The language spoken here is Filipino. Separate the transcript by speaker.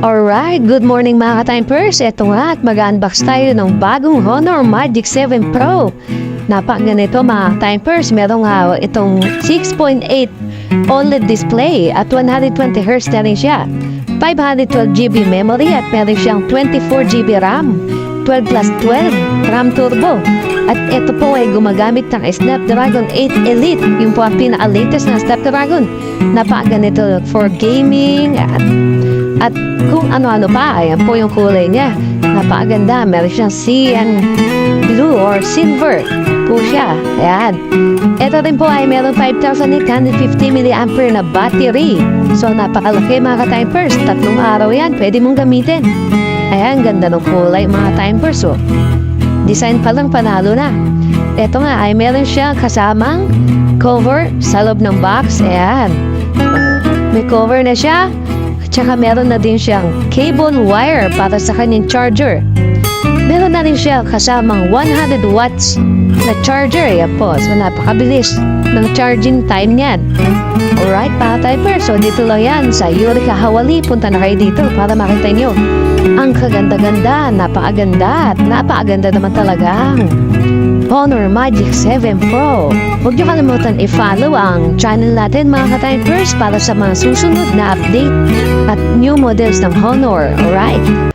Speaker 1: Alright, good morning mga ka-timepers. Ito nga at mag-unbox tayo ng bagong Honor Magic 7 Pro. Napakaganito mga timers, meron nga itong 6.8 OLED display at 120Hz na rin siya. 512GB memory at meron siyang 24GB RAM, 12 plus 12 RAM Turbo. At ito po ay gumagamit ng Snapdragon 8 Elite, yung po ang pinaka-latest na Snapdragon. Napakaganito for gaming at kung ano-ano pa, ayan po yung kulay niya. Napakaganda, meron siyang cyan blue or silver po siya. Ayan. Ito rin po ay meron 5,850 mAh na battery. So napakalaki mga ka-timers. 3 araw yan, pwede mong gamitin. Ayan, ganda ng kulay mga timers. So, design pa lang panalo na. Ito nga ay meron siyang kasamang cover sa loob ng box. Ayan. May cover na siya. Tsaka meron na din siyang cable wire para sa kanyang charger. Meron na rin siya kasamang 100 watts na charger. Yan po. So napakabilis ng charging time niyan. Alright mga typers. So dito lang yan sa Eureka Hawali. Punta na kayo dito para makita nyo. Ang kaganda-ganda, napakaganda at napakaganda naman talaga Honor Magic 7 Pro. Huwag niyo kalimutan i-follow ang channel natin mga ka-timers para sa mga susunod na update at new models ng Honor. Alright?